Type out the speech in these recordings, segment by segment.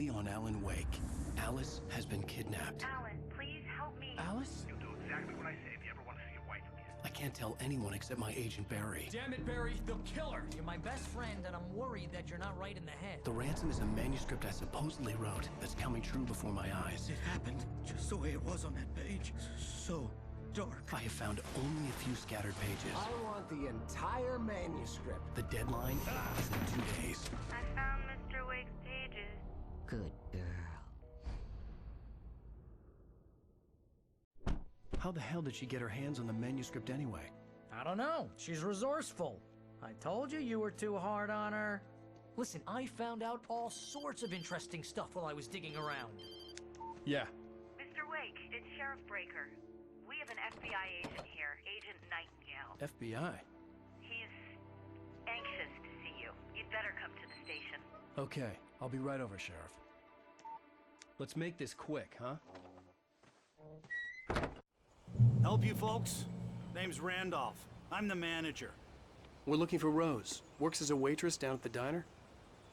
On Alan Wake. Alice has been kidnapped. Alan, please help me. Alice? You'll do exactly what I say if you ever want to see your wife again. I can't tell anyone except my agent Barry. Damn it, Barry, they'll kill her. You're my best friend, and I'm worried that you're not right in the head. The ransom is a manuscript I supposedly wrote that's coming true before my eyes. It happened just the way it was on that page. So dark. I have found only a few scattered pages. I want the entire manuscript. The deadline is in 2 days. I found Mr. Wake's pages. Good girl. How the hell did she get her hands on the manuscript anyway? I don't know. She's resourceful. I told you were too hard on her. Listen, I found out all sorts of interesting stuff while I was digging around. Yeah. Mr. Wake, it's Sheriff Breaker. We have an FBI agent here, Agent Nightingale. FBI? He's anxious to see you. You'd better come to the station. Okay, I'll be right over, Sheriff. Let's make this quick, huh? Help you folks? Name's Randolph. I'm the manager. We're looking for Rose. Works as a waitress down at the diner.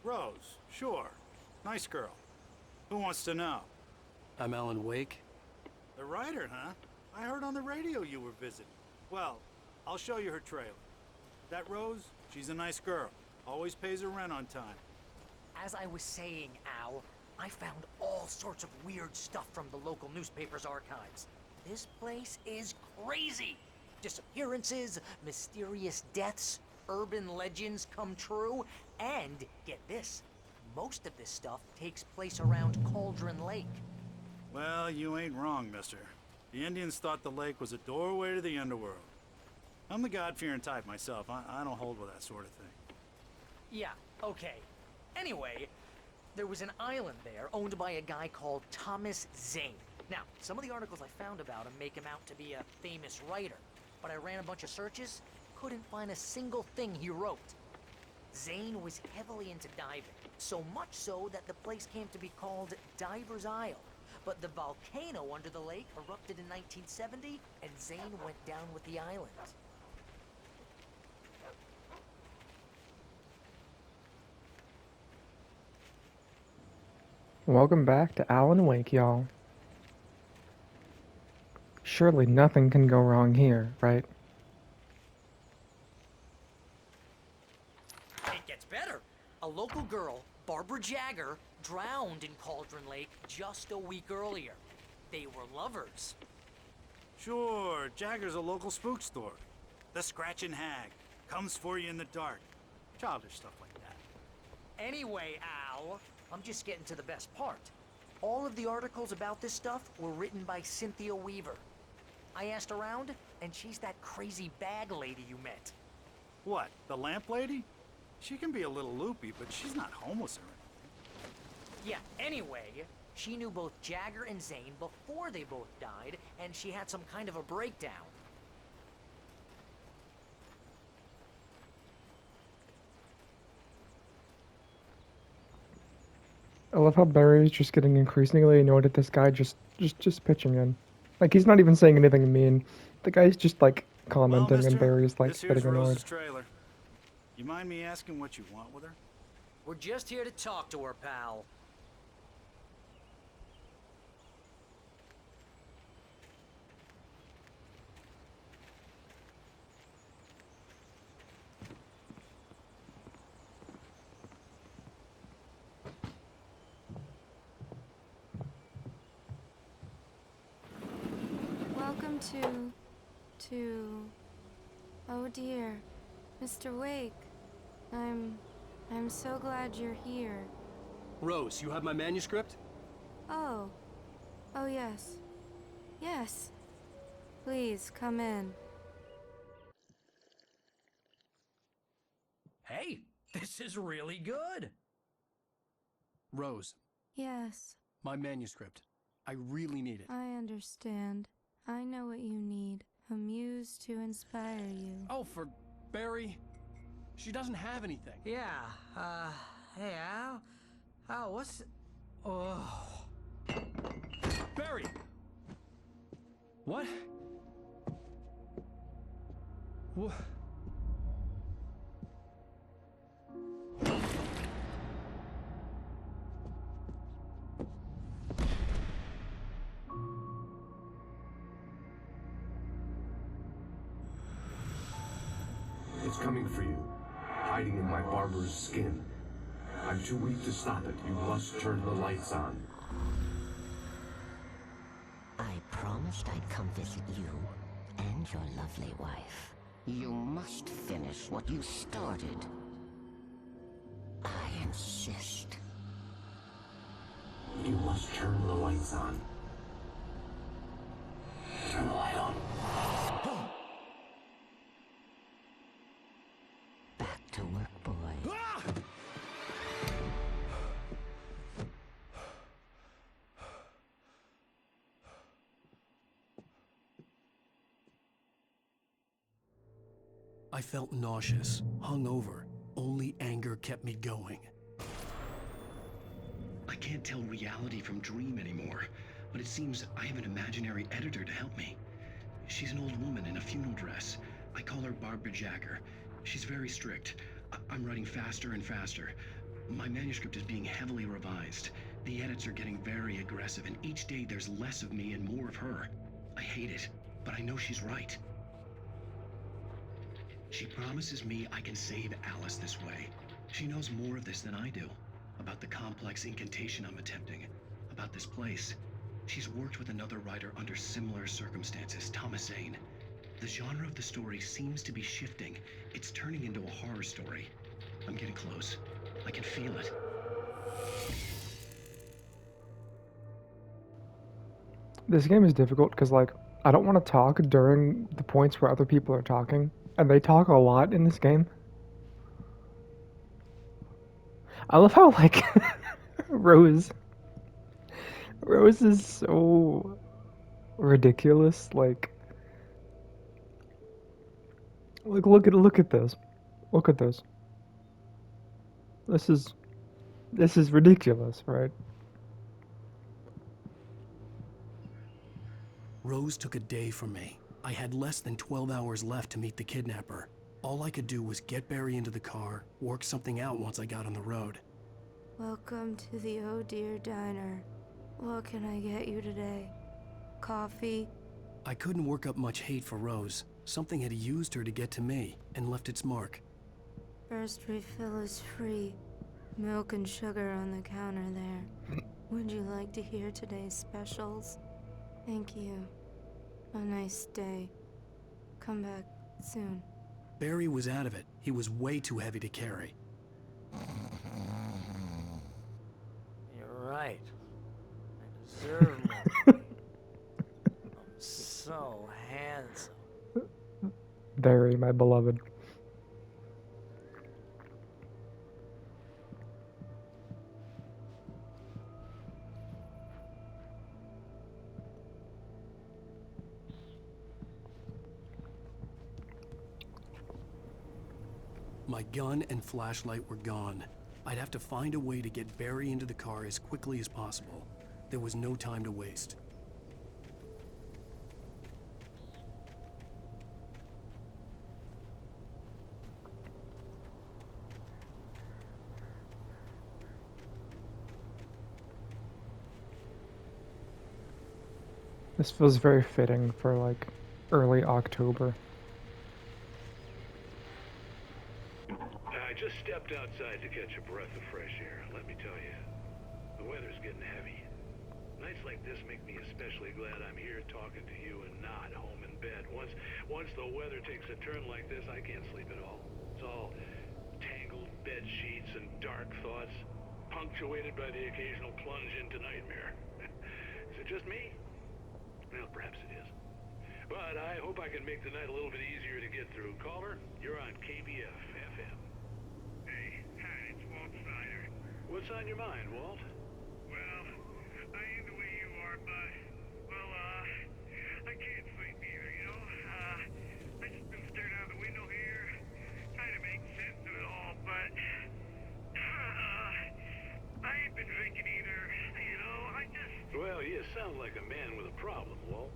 Rose, sure. Nice girl. Who wants to know? I'm Alan Wake. The writer, huh? I heard on the radio you were visiting. Well, I'll show you her trailer. That Rose, she's a nice girl. Always pays her rent on time. As I was saying, Al, I found all sorts of weird stuff from the local newspaper's archives. This place is crazy. Disappearances, mysterious deaths, urban legends come true, and get this, most of this stuff takes place around Cauldron Lake. Well, you ain't wrong, mister. The Indians thought the lake was a doorway to the underworld. I'm the God-fearing type myself. I don't hold with that sort of thing. Yeah, okay. Anyway, there was an island there owned by a guy called Thomas Zane. Now, some of the articles I found about him make him out to be a famous writer, but I ran a bunch of searches, couldn't find a single thing he wrote. Zane was heavily into diving, so much so that the place came to be called Diver's Isle. But the volcano under the lake erupted in 1970, and Zane went down with the island. Welcome back to Alan Wake, y'all. Surely nothing can go wrong here, right? It gets better. A local girl, Barbara Jagger, drowned in Cauldron Lake just a week earlier. They were lovers. Sure, Jagger's a local spook store. The Scratching Hag. Comes for you in the dark. Childish stuff like that. Anyway, Al, I'm just getting to the best part. All of the articles about this stuff were written by Cynthia Weaver. I asked around, and she's that crazy bag lady you met. What, the lamp lady? She can be a little loopy, but she's not homeless or anything. Yeah, anyway, she knew both Jagger and Zane before they both died, and she had some kind of a breakdown. I love how Barry's just getting increasingly annoyed at this guy just pitching in. Like, he's not even saying anything mean. The guy's just, like, commenting, Well, mister, and Barry's, like, this here's getting annoyed. Rose's trailer. You mind me asking what you want with her? We're just here to talk to her, pal. Welcome to... Oh dear, Mr. Wake. I'm so glad you're here. Rose, you have my manuscript? Oh. Oh yes. Yes. Please, come in. Hey, this is really good. Rose, Yes, my manuscript. I really need it. I understand. I know what you need. A muse to inspire you. Oh, for Barry. She doesn't have anything. Yeah, hey, Al? Al, what's... Oh... Barry! What? What? It's coming for you, hiding in my barber's skin. I'm too weak to stop it. You must turn the lights on. I promised I'd come visit you and your lovely wife. You must finish what you started. I insist. You must turn the lights on. Turn the light on. Back to work, boy. I felt nauseous, hungover. Only anger kept me going. I can't tell reality from dream anymore, but it seems I have an imaginary editor to help me. She's an old woman in a funeral dress. I call her Barbara Jagger. She's very strict. I'm writing faster and faster. My manuscript is being heavily revised. The edits are getting very aggressive, and each day there's less of me and more of her. I hate it, but I know she's right. She promises me I can save Alice this way. She knows more of this than I do. About the complex incantation I'm attempting. About this place. She's worked with another writer under similar circumstances, Thomas Zane. The genre of the story seems to be shifting. It's turning into a horror story. I'm getting close. I can feel it. This game is difficult because, like, I don't want to talk during the points where other people are talking. And they talk a lot in this game. I love how, like, Rose is so ridiculous. Like look at this. Look at this. This is ridiculous, right? Rose took a day from me. I had less than 12 hours left to meet the kidnapper. All I could do was get Barry into the car, work something out once I got on the road. Welcome to the Oh Dear Diner. What can I get you today? Coffee? I couldn't work up much hate for Rose. Something had used her to get to me and left its mark. First refill is free. Milk and sugar on the counter there. Would you like to hear today's specials? Thank you. A nice day. Come back soon. Barry was out of it. He was way too heavy to carry. You're right. I deserve more. I'm so handsome. Barry, my beloved. My gun and flashlight were gone. I'd have to find a way to get Barry into the car as quickly as possible. There was no time to waste. This feels very fitting for, like, early October. I just stepped outside to catch a breath of fresh air. Let me tell you, the weather's getting heavy. Nights like this make me especially glad I'm here talking to you and not home in bed. Once the weather takes a turn like this, I can't sleep at all. It's all tangled bed sheets and dark thoughts, punctuated by the occasional plunge into nightmare. Is it just me? Well, perhaps it is. But I hope I can make the night a little bit easier to get through. Caller, you're on KBF FM. Hey, hi, it's Walt Snyder. What's on your mind, Walt? Well, I am the way you are, but, well, I can't sleep either, you know? I just been staring out the window here, trying to make sense of it all, but, I ain't been drinking either, you know? Well, you sound like a man with a problem, Walt.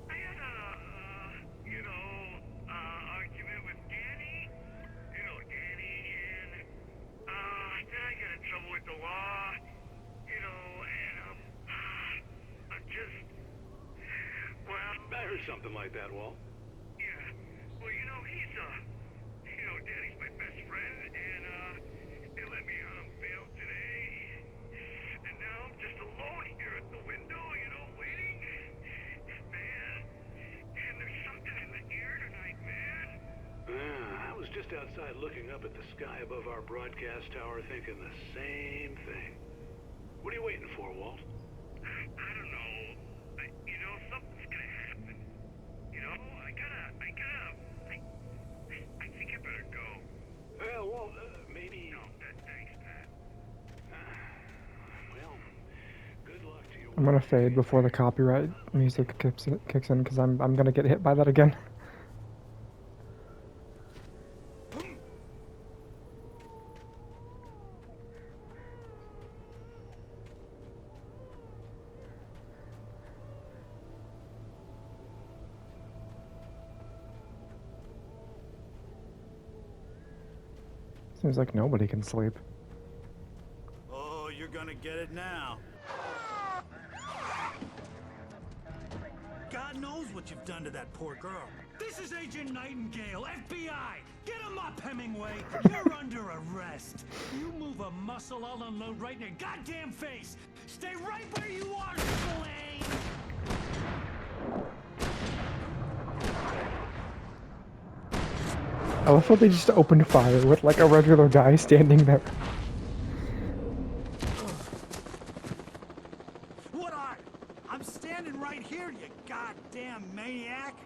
I had argument with Danny. You know Danny, and, then I got in trouble with the law, you know, and, I'm just, well... I heard something like that, Walt. Yeah. Well, he's, Daddy's my best friend, and, they let me out on bail today. And now I'm just alone here at the window, waiting. Man, and there's something in the air tonight, man. I was just outside looking up at the sky above our broadcast tower thinking the same thing. What are you waiting for, Walt? I don't know. Something's gonna happen. I think I better go. Well, Walt, maybe... No, thanks, Pat. Well, good luck to you. I'm gonna fade before the copyright music kicks in because I'm gonna get hit by that again. Seems like nobody can sleep. Oh, you're gonna get it now. God knows what you've done to that poor girl. This is Agent Nightingale, FBI! Get him up, Hemingway! You're under arrest. You move a muscle, I'll unload right in your goddamn face! Stay right where you are, Slane! I love how they just opened fire with like a regular guy standing there. What are you? I'm standing right here, you goddamn maniac!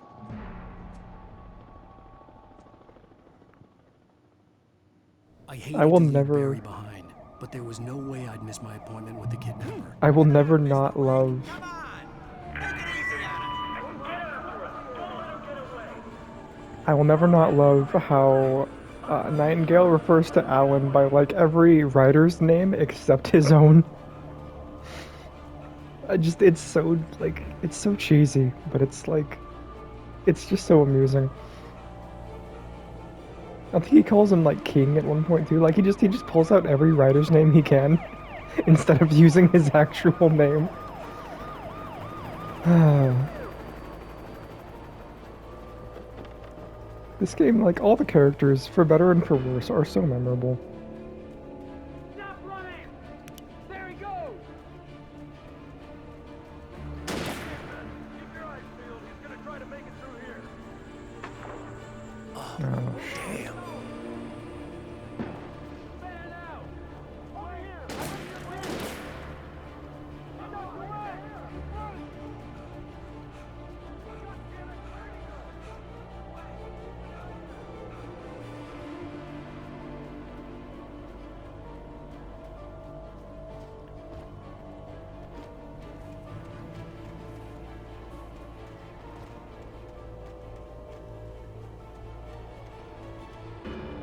I hated I will to leave never- Barry behind, but there was no way I'd miss my appointment with the kidnapper. I will never not love. I will never not love how Nightingale refers to Alan by like every writer's name except his own. It's so like, it's so cheesy, but it's like, it's just so amusing. I think he calls him like King at one point too. Like he just pulls out every writer's name he can instead of using his actual name. This game, like all the characters, for better and for worse, are so memorable. Stop running! There he goes! Keep your eyes peeled. He's gonna try to make it through here. Oh, Damn. Man out! Over here!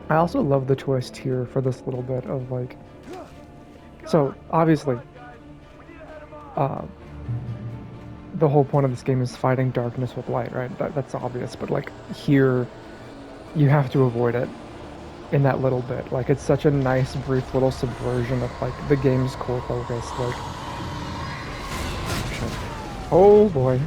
I also love the twist here for this little bit of like, so obviously, the whole point of this game is fighting darkness with light, right? That's obvious, but like here, you have to avoid it in that little bit. Like it's such a nice, brief little subversion of like the game's core focus. Like, oh boy.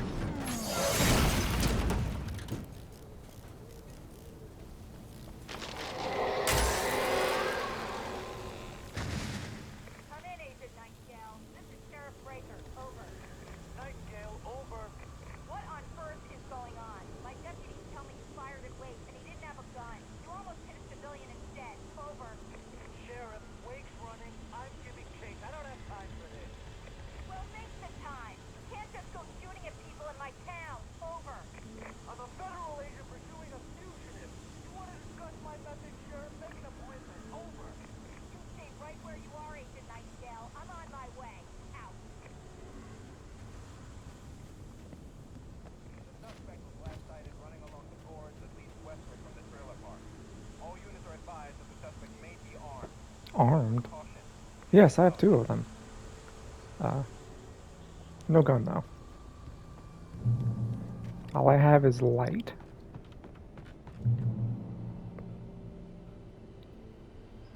Come in, Agent Nightingale. This is Sheriff Breaker. Over. Nightingale, over. What on earth is going on? My deputies tell me you fired at Wake, and he didn't have a gun. You almost hit a civilian instead. Over. Sheriff, Wake's running. I'm giving chase. I don't have time for this. Well, make the time. You can't just go shooting at people in my town. Over. I'm a federal agent pursuing a fugitive. You want to discuss my methods, Sheriff? Make an appointment. Over. You stay right where you are, Agent Nightingale. I'm on my way. Out. The suspect was last sighted running along the boards that lead westward from the trailer park. All units are advised that the suspect may be armed. Armed? Caution. Yes, I have 2 of them. No gun though. All I have is light.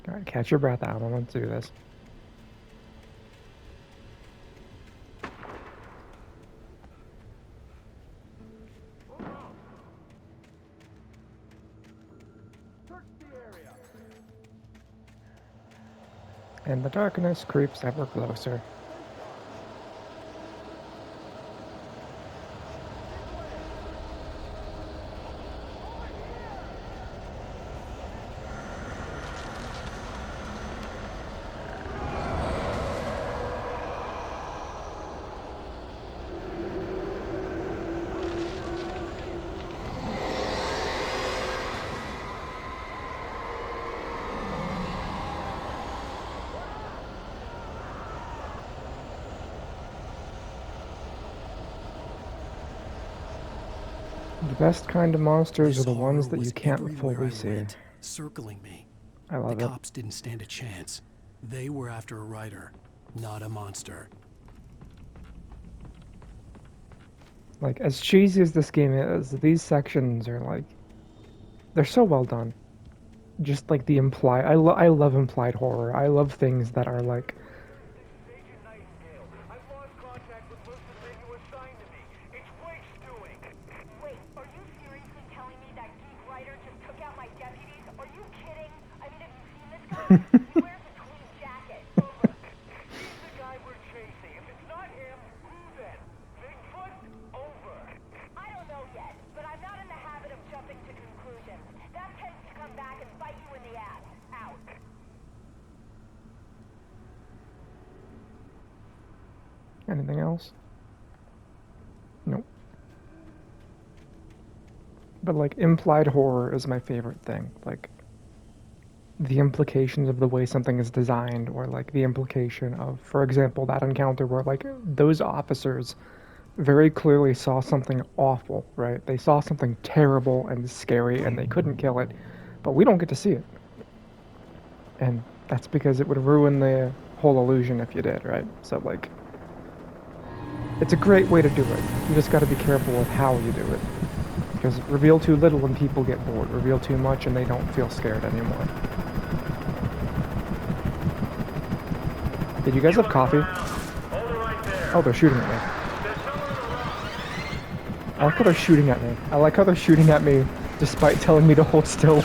Alright, catch your breath out. Let's do this. And the darkness creeps ever closer. The best kind of monsters This are the ones horror that you was can't everywhere fully I see. went, circling me. I love The it. cops didn't stand a chance. They were after a writer, not a monster. Like, as cheesy as this game is, these sections are like, they're so well done. Just like the implied, I love implied horror. I love things that are like, Wait, are you seriously telling me that geek writer just took out my deputies? Are you kidding? I mean, have you seen this guy? He wears a tweed jacket. Over. He's the guy we're chasing. If it's not him, who then? Bigfoot? Over. I don't know yet, but I'm not in the habit of jumping to conclusions. That tends to come back and bite you in the ass. Out. anything else? Nope. But like, implied horror is my favorite thing. Like, the implications of the way something is designed, or like the implication of, for example, that encounter where like those officers very clearly saw something awful, right? They saw something terrible and scary and they couldn't kill it, but we don't get to see it. And that's because it would ruin the whole illusion if you did, right? So like, it's a great way to do it. You just got to be careful with how you do it. Because reveal too little and people get bored. Reveal too much and they don't feel scared anymore. Did you guys have coffee? Oh, they're shooting at me. I like how they're shooting at me. I like how they're shooting at me despite telling me to hold still.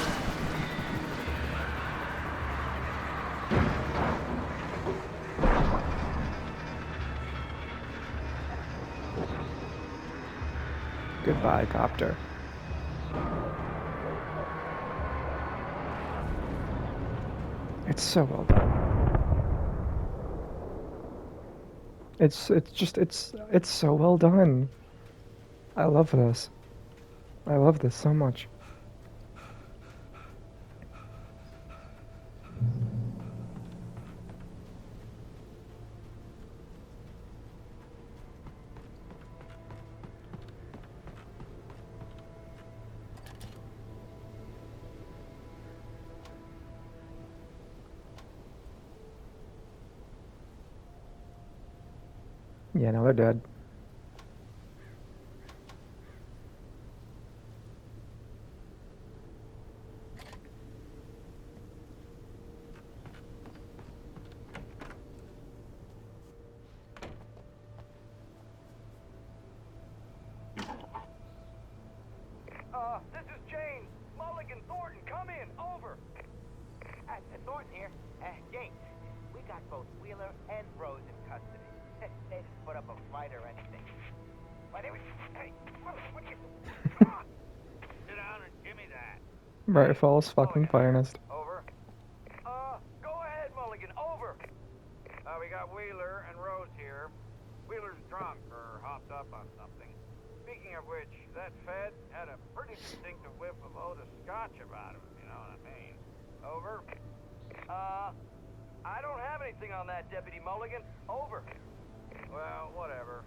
Goodbye, copter. It's so well done. It's so well done. I love this. I love this so much. Yeah, no, they're dead. This is James. Mulligan, Thornton, come in. Over. Thornton here. James, we got both Wheeler and Rose in custody. They didn't put up a fight or anything. Why, they were... Hey, what are you... Sit down and give me that. Right, false fucking finest. Over. Go ahead, Mulligan. Over. We got Wheeler and Rose here. Wheeler's drunk or hopped up on something. Speaking of which, that Fed had a pretty distinctive whiff of Otis Scotch about him, you know what I mean. Over. I don't have anything on that, Deputy Mulligan. Over. Well, whatever.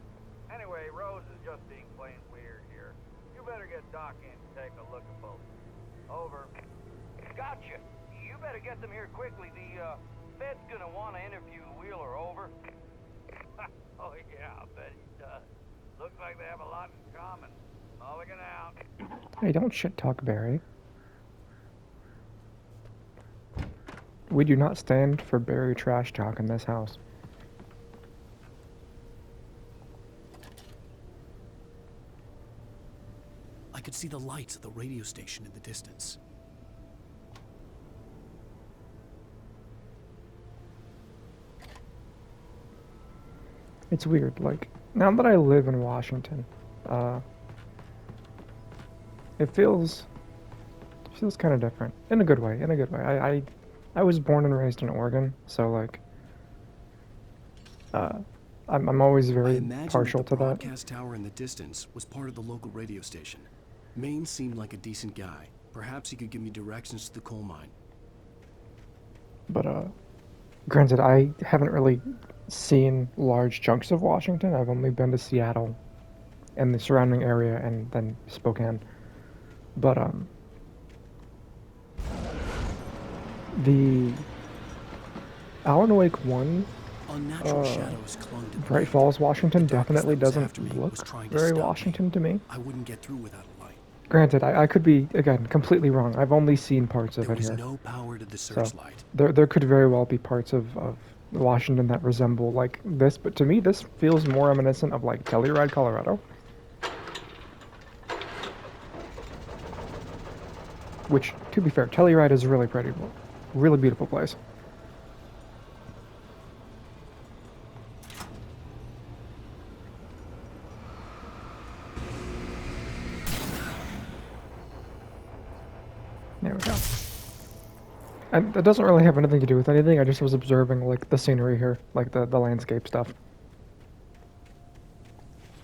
Anyway, Rose is just being plain weird here. You better get Doc in to take a look at both. Over. Gotcha. You better get them here quickly. The, Fed's gonna want to interview Wheeler. Over. Oh, yeah, I bet he does. Looks like they have a lot in common. Mulligan out. Hey, don't shit talk Barry. We do not stand for Barry trash talk in this house. I could see the lights of the radio station in the distance. It's weird. Like, now that I live in Washington, it feels kind of different in a good way. In a good way. I was born and raised in Oregon, so like, I'm always I very imagined partial that the to that. broadcast tower in the distance was part of the local radio station. Maine seemed like a decent guy. Perhaps he could give me directions to the coal mine. But granted, I haven't really seen large chunks of Washington. I've only been to Seattle and the surrounding area, and then Spokane. But the Alan Wake 1, Unnatural shadows clung to the Bright paint. Falls, Washington The darkness definitely that was doesn't after me look was trying to very stop me. Washington to me. I wouldn't get through without a light. Granted, I could be, again, completely wrong. I've only seen parts of There it was here. no power to the So searchlight. there could very well be parts of Washington that resemble like this, but to me this feels more reminiscent of like Telluride, Colorado. Which, to be fair, Telluride is a really pretty, really beautiful place. There we go. And that doesn't really have anything to do with anything, I just was observing, like, the scenery here, like, the landscape stuff.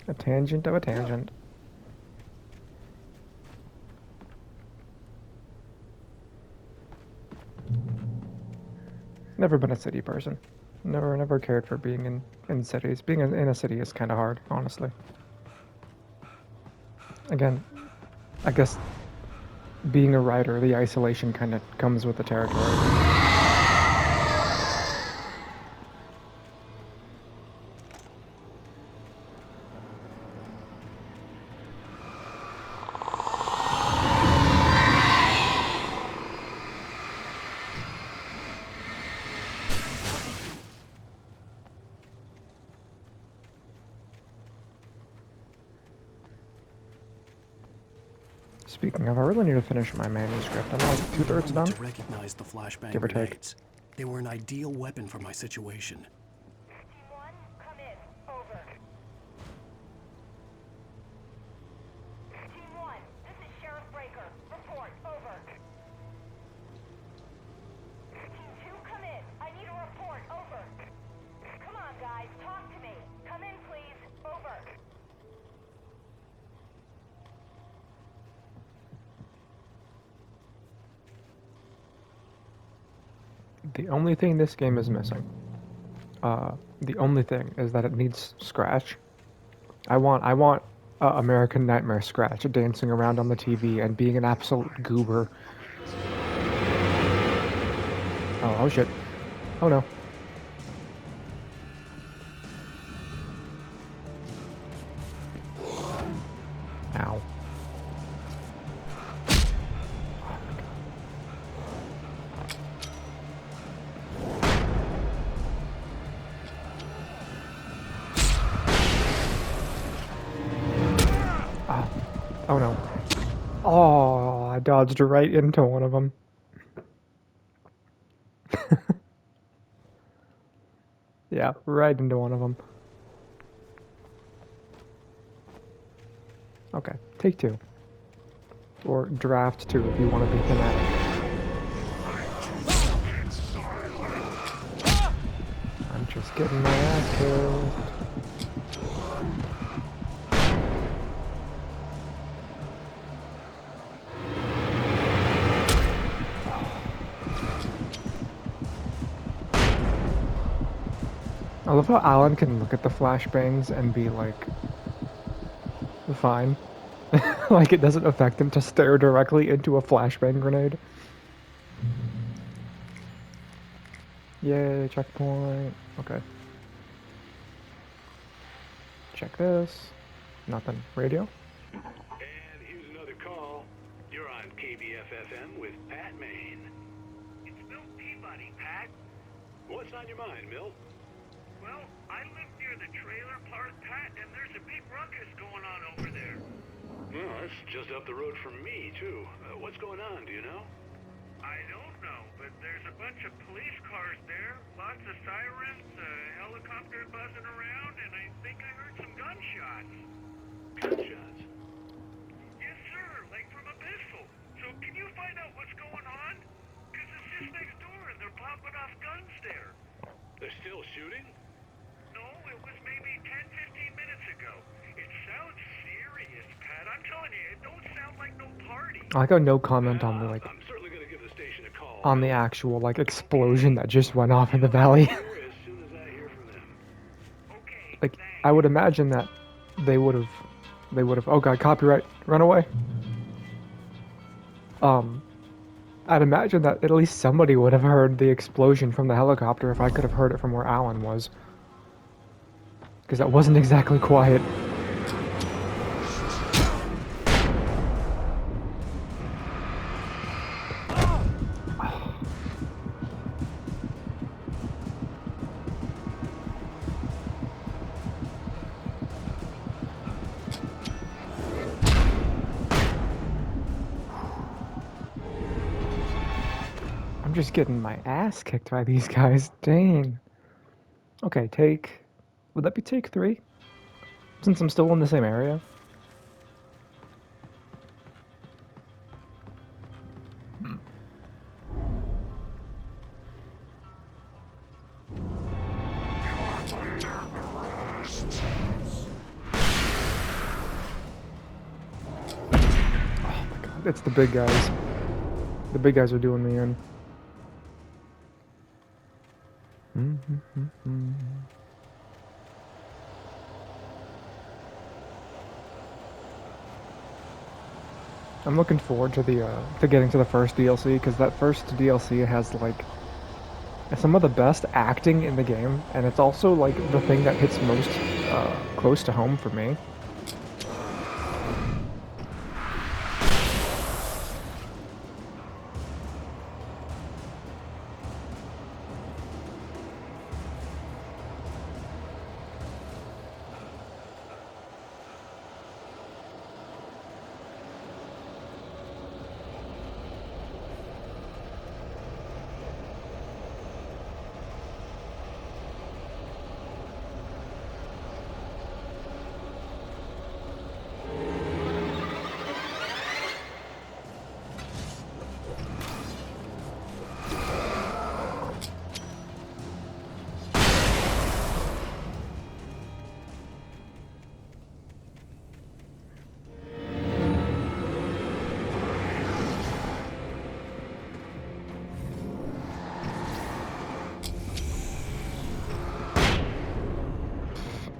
A tangent of a tangent. Never been a city person. Never cared for being in cities. Being in a city is kind of hard, honestly. Again, I guess being a writer, the isolation kind of comes with the territory. Speaking of, I really need to finish my manuscript. I'm like 2/3 done. To recognize the flashbang Give or take. grenades. They were an ideal weapon for my situation. Team 1, come in. Over. Team 1, this is Sheriff Breaker. Report. Over. Team 2, come in. I need a report. Over. Come on, guys. Talk to me. Come in, please. Over. The only thing this game is missing, the only thing is that it needs Scratch. I want American Nightmare Scratch dancing around on the TV and being an absolute goober. Oh shit. Oh no. Ow. Oh no. Oh, I dodged right into one of them. Yeah, right into one of them. Okay, take 2. Or draft 2 if you want to be thematic. I'm just getting my ass killed. I love how Alan can look at the flashbangs and be like, fine. Like it doesn't affect him to stare directly into a flashbang grenade. Yay, checkpoint. Okay. Check this. Nothing. Radio? And here's another call. You're on KBFFM with Pat Maine. It's Mill Peabody, Pat. What's on your mind, Mill? Well, I live near the trailer park, Pat, and there's a big ruckus going on over there. Well, that's just up the road from me, too. What's going on, do you know? I don't know, but there's a bunch of police cars there, lots of sirens, a helicopter buzzing around, and I think I heard some gunshots. Gunshots? Yes, sir, like from a pistol. So can you find out what's going on? Because it's just next door and they're popping off guns there. They're still shooting? No, it was maybe 10, 15 minutes ago. It sounds serious, Pat. I'm telling you, it don't sound like no party. I got no comment on the like I'm certainly gonna give the station a call. on the actual like explosion that just went off in the valley. As soon as I hear from them. Like I would imagine that they would have oh god, copyright, run away. I'd imagine that at least somebody would have heard the explosion from the helicopter if I could have heard it from where Alan was. Because that wasn't exactly quiet. I'm just getting my ass kicked by these guys. Dang. Okay, would that be take 3? Since I'm still in the same area. Oh my god, it's the big guys. The big guys are doing me in. I'm looking forward to to getting to the first DLC, because that first DLC has like some of the best acting in the game, and it's also like the thing that hits most close to home for me.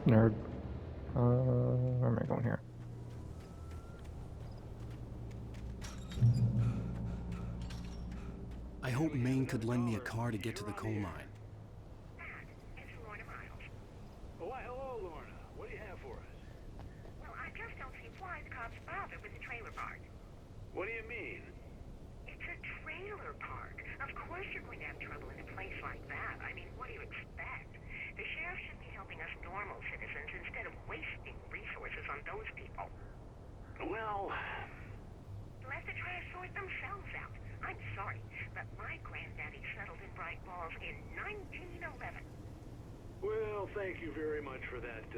Nerd. Where am I going here? I hope Maine could lend me a car to get to the coal mine. Oh, why, hello, Lorna. What do you have for us? Well, I just don't see why the cops bother with the trailer park. What do you mean? It's a trailer park. Of course you're going to have trouble in a place like that. I mean, what do you expect? The sheriff should be helping us normal citizens instead of wasting resources on those people. Well... Let the trash sort themselves out. I'm sorry, but my granddaddy settled in Bright Falls in 1911. Well, thank you very much for that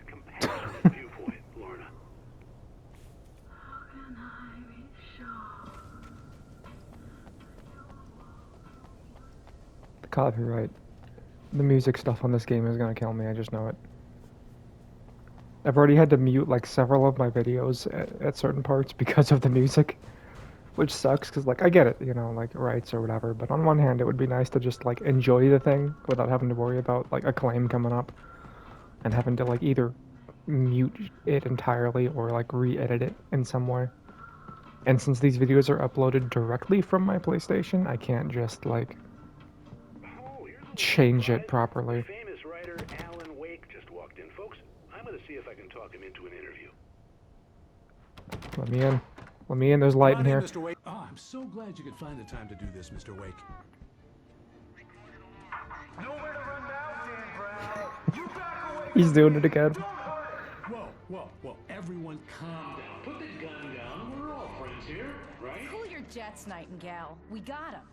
compassionate viewpoint, Lorna. How can I be sure? The copyright. The music stuff on this game is gonna kill me, I just know it. I've already had to mute like several of my videos at certain parts because of the music. Which sucks, because like I get it, you know, like rights or whatever, but on one hand it would be nice to just like enjoy the thing without having to worry about like a claim coming up and having to like either mute it entirely or like re-edit it in some way. And since these videos are uploaded directly from my PlayStation, I can't just like change it properly. Famous writer Alan Wake just walked in, folks. I'm gonna see if I can talk him into an interview. Let me in. Let me in, there's light in here. Mr. Wake. Oh, I'm so glad you could find the time to do this, Mr. Wake. Nowhere to run now, Dan Brown. You back away. He's doing it again. Whoa, everyone calm down. Put the gun down. We're all friends here, right? Cool your jets, Nightingale. We got him.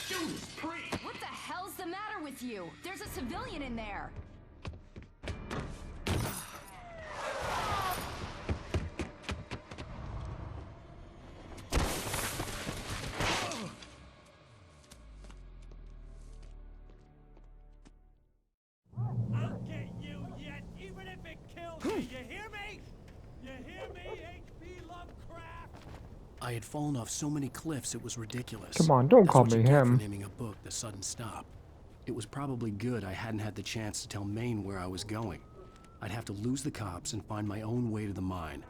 Judas Priest! What the hell's the matter with you? There's a civilian in there. I had fallen off so many cliffs it was ridiculous. Come on, don't That's call what you me get him. for naming a book The Sudden Stop. It was probably good I hadn't had the chance to tell Maine where I was going. I'd have to lose the cops and find my own way to the mine.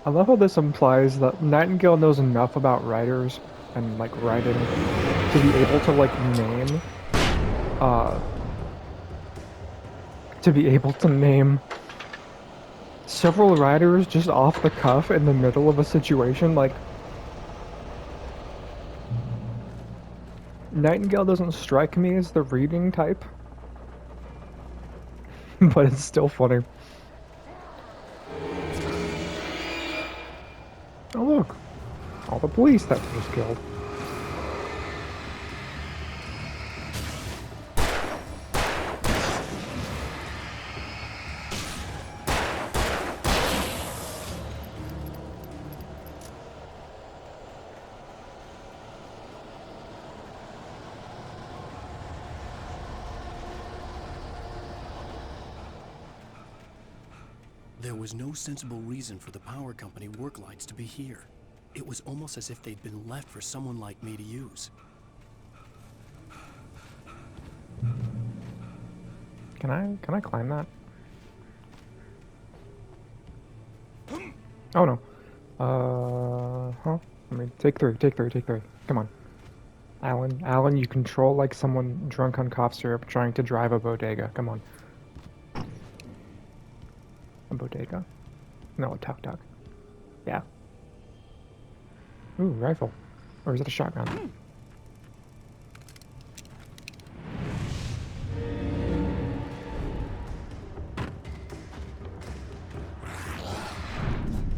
I love how this implies that Nightingale knows enough about writers and like writing to be able to like name several writers just off the cuff in the middle of a situation. Like, Nightingale doesn't strike me as the reading type, but it's still funny. Oh look, all the police that was killed. There was no sensible reason for the power company work lights to be here. It was almost as if they'd been left for someone like me to use. Can I climb that? Oh no. Huh? I mean, take three. Come on. Alan, you control like someone drunk on cough syrup trying to drive a bodega. Come on. A bodega? No, a tuk-tuk. Yeah. Ooh, rifle. Or is it a shotgun?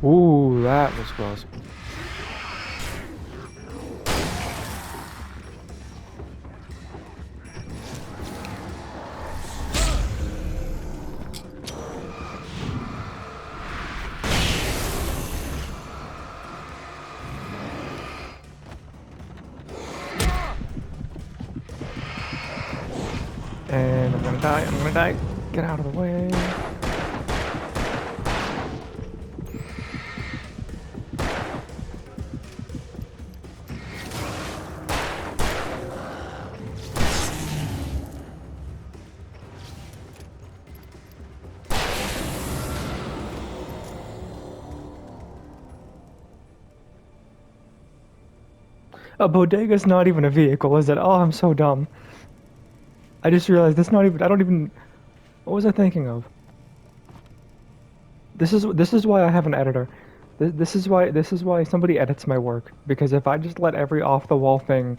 Ooh, that was close. And I'm gonna die. Get out of the way. A bodega's not even a vehicle, is it? Oh, I'm so dumb. I just realized that's not even. I don't even. What was I thinking of? This is why I have an editor. This is why somebody edits my work, because if I just let every off the wall thing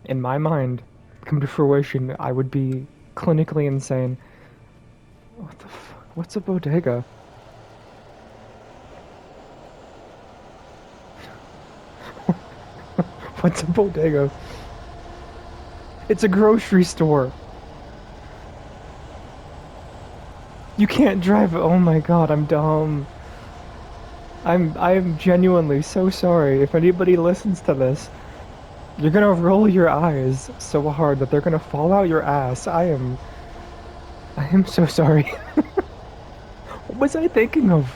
in my mind come to fruition, I would be clinically insane. What the fuck? What's a bodega? What's a bodega? It's a grocery store. You can't drive. Oh my god, I'm dumb. I'm genuinely so sorry. If anybody listens to this, you're gonna roll your eyes so hard that they're gonna fall out your ass. I am so sorry. What was I thinking of?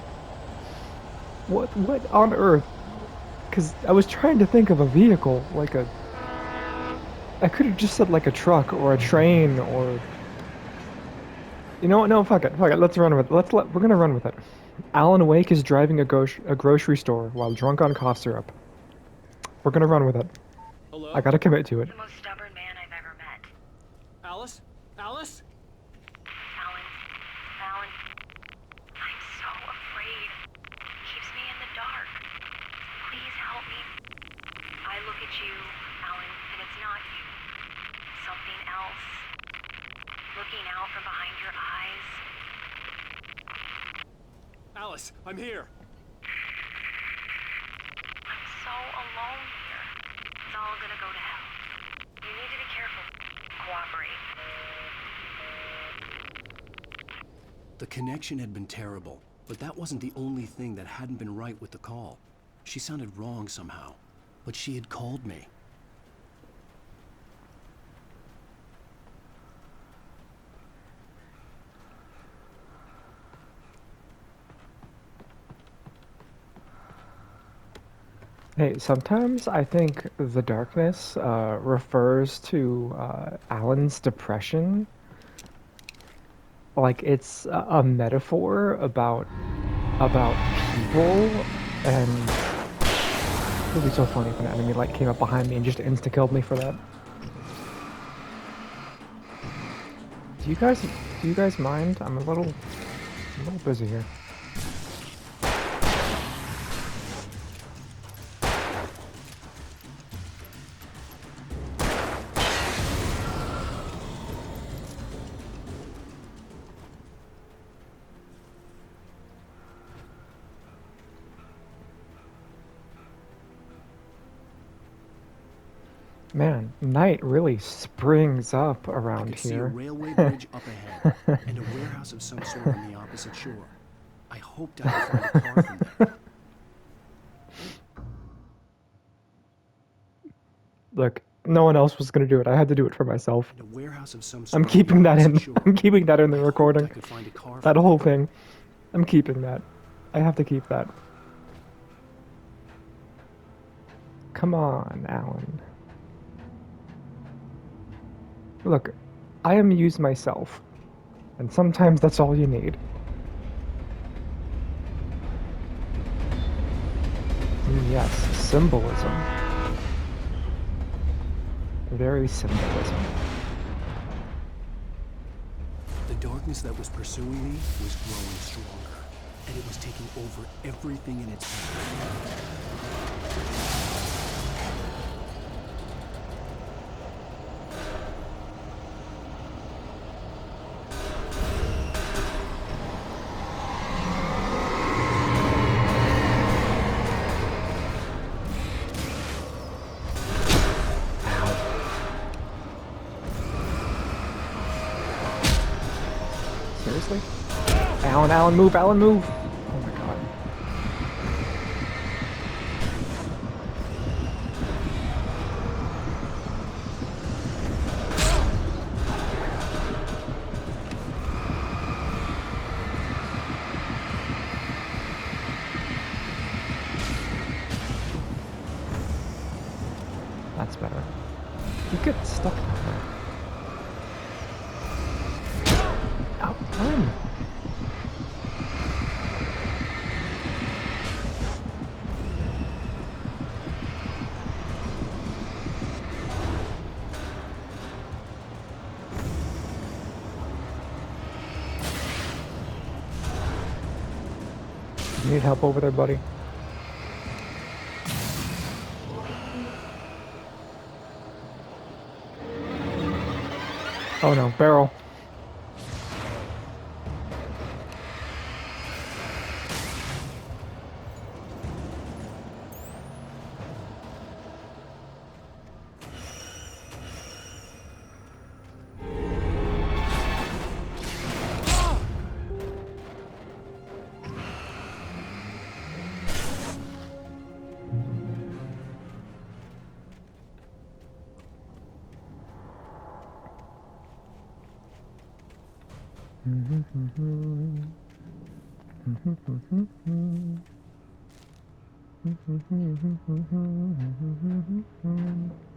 What on earth? Because I was trying to think of a vehicle, like a... I could have just said like a truck or a train or... You know what? No, fuck it. Let's run with it. We're gonna run with it. Alan Wake is driving a grocery store while drunk on cough syrup. We're gonna run with it. Hello? I gotta commit to it. The most stubborn man I've ever met. Alice? Alice? Alan, I'm so afraid. Keeps me in the dark. Please help me. I look at you, Alan, and it's not you. Something else. Looking out from behind your eyes. Alice, I'm here. I'm so alone here. It's all gonna go to hell. You need to be careful. Cooperate. The connection had been terrible, but that wasn't the only thing that hadn't been right with the call. She sounded wrong somehow, but she had called me. Hey, sometimes I think the darkness refers to Alan's depression. Like it's a metaphor about people, and it would be so funny if an enemy like came up behind me and just insta-killed me for that. Do you guys mind? I'm a little busy here. Man, night really springs up around See a here. railway bridge up ahead, and a warehouse of some sort on the opposite shore. I hoped I could find a car from there. Look, no one else was gonna do it. I had to do it for myself. And a warehouse of some sort I'm on keeping the that in. opposite shore. I'm keeping that in the I hoped recording. I could find a car That from whole there. thing. I'm keeping that. I have to keep that. Come on, Alan. Look, I amuse myself, and sometimes that's all you need. Yes, symbolism. Very symbolism. The darkness that was pursuing me was growing stronger, and it was taking over everything in its path. Seriously? Alan, move, Alan, move! Oh my god. That's better. You get stuck down there. Oh, run! You need help over there, buddy? Oh no, barrel.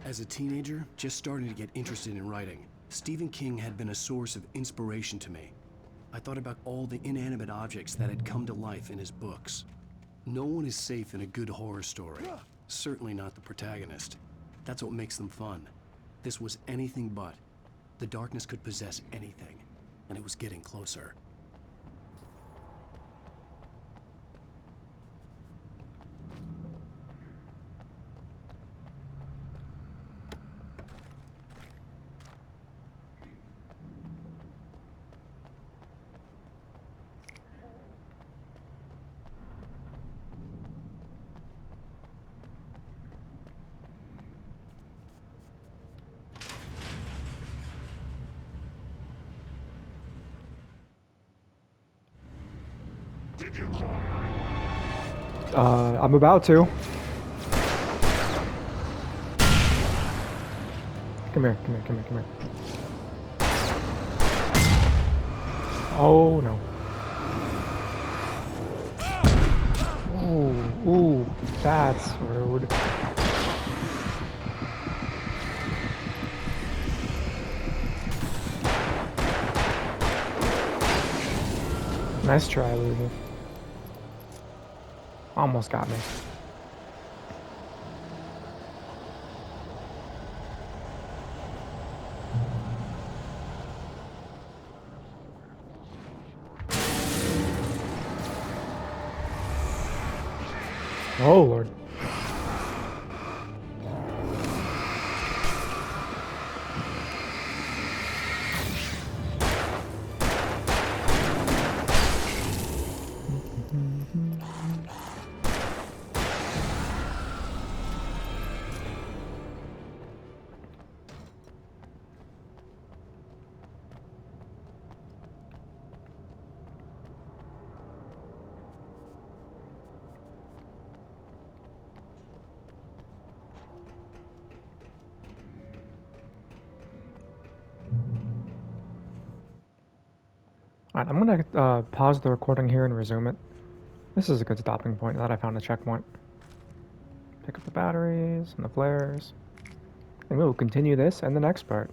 As a teenager, just starting to get interested in writing, Stephen King had been a source of inspiration to me. I thought about all the inanimate objects that had come to life in his books. No one is safe in a good horror story. Certainly not the protagonist. That's what makes them fun. This was anything but. The darkness could possess anything, and it was getting closer. I'm about to. Come here. Oh no. Ooh. That's rude. Nice try, Lulu. Almost got me. Oh, Lord. Alright, I'm gonna pause the recording here and resume it. This is a good stopping point now that I found a checkpoint. Pick up the batteries and the flares. And we will continue this in the next part.